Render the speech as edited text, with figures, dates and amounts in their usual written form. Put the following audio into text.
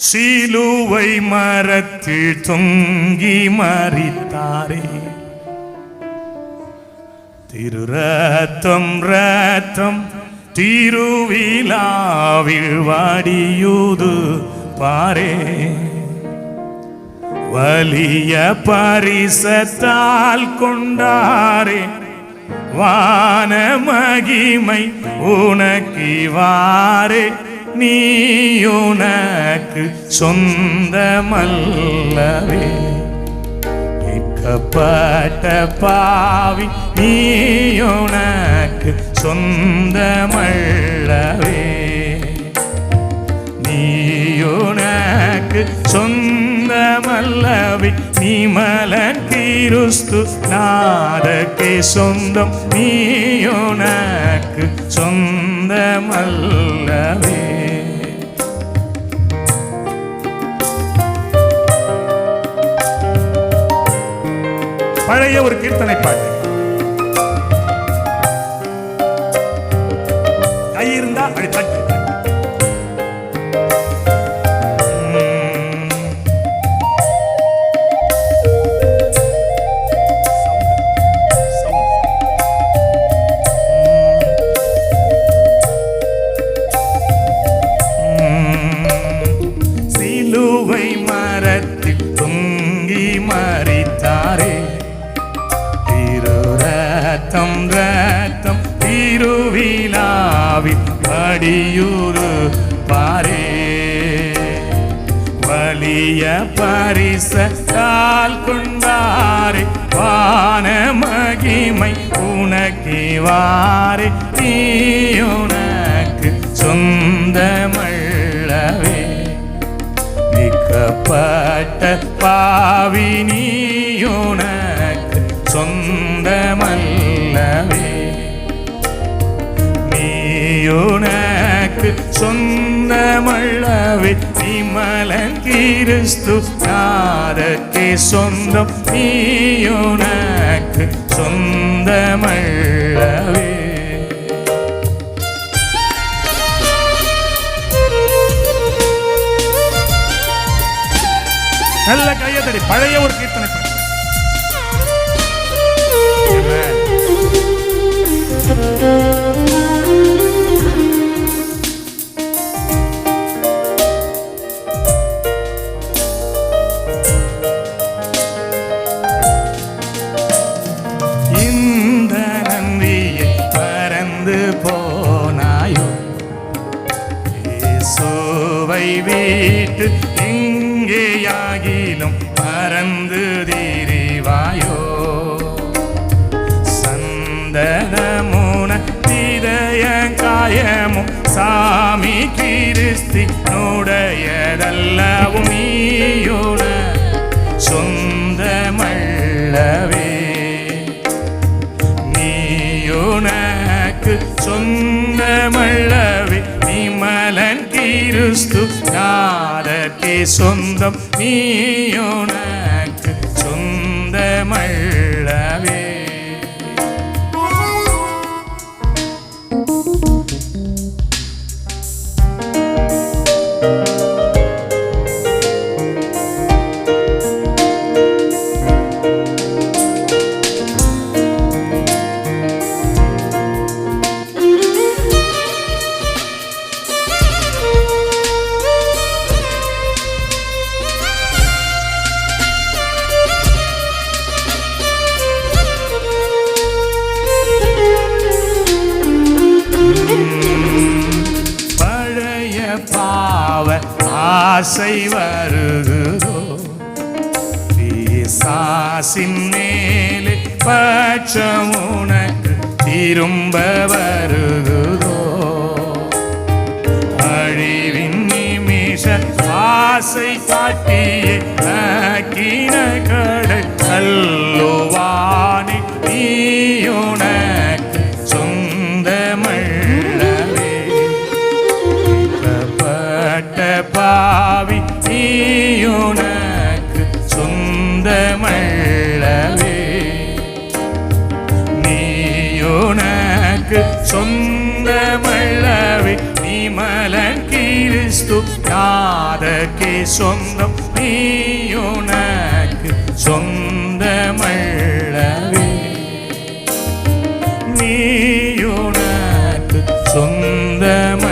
சிலுவை மரத்தில் தொங்கி மரித்தாரே, திரு ரத்தம் ரத்தம் திருவிழாவில் வாடியுது பாரே, வலிய பரிசத்தால் கொண்டாரே, வான மகிமை உனக்கிவாரே, நீயுனக்கு சொந்தமல்லவே, மீட்கப்பட்ட பாவி நீயுனக்கு சொந்தமல்லவே, நீயுனக்கு சொந்தமல்லவே, நீமலன் கிறிஸ்து நாதக்கே சொந்தம், நீயுனக்கு சொந்தமல்லவே. பழைய ஒரு கீர்த்தனை பாட்டு கை இருந்தா அப்படி தட்டு. சிலுவை மரத்தில் தொங்கி மரித்தாரே, ரத்தம் ரத்தம் திருவிழாவில் படியுறு பாரே, வலிய பரிசத்தால் கொண்டாரே, வான மகிமை உனக்கிவாரே, நீயுனக்கு சொந்தமல்லவே, மீட்கப்பட்ட பாவி நீயுனக்கு சொந்தமல்லவே, நீயுனக்கு சொந்தமல்லவே, நீமலன் கிறிஸ்து நாதக்கே சொந்தம், நீயுனக்கு சொந்தமல்லவே. நல்ல கையத்தடி. பழைய ஒரு கீர்த்தனை இந்த நன்றியை பறந்து போனாயோ, இயேசுவை வீட்டு எங்கேயாகிலும் பறந்து திரிவாயோ, சந்தனமுன இதய காயமும் சாமி கிறிஸ்தினுடையதல்லவும், நீயுன சொந்தமல்லவே, நீயுனக்கு சொந்தமல்லவே, நீமலன் கிறிஸ்து நாதக்கே சொந்தம், நீயுனக்கு சொந்தமல்லவே. ஆசை வருகுதோ, பிசாசின் மேலே பட்சம் உனக்கு திரும்ப வருகுதோ, அழிவின் நிமிஷ ஆசை காட்டியே நக்கின கடல் தள்ளுவானே, நீயுனக்கு சொந்தமல்லவே, பாவி நீயுனக்கு சொந்தமல்லவே, நீயுனக்கு சொந்தமல்லவே, நீமலன் கிறிஸ்து கிறிஸ்து நாதர்க்கே சொந்தம், நீயுனக்கு சொந்தமல்லவே, நீயுனக்கு சொந்தம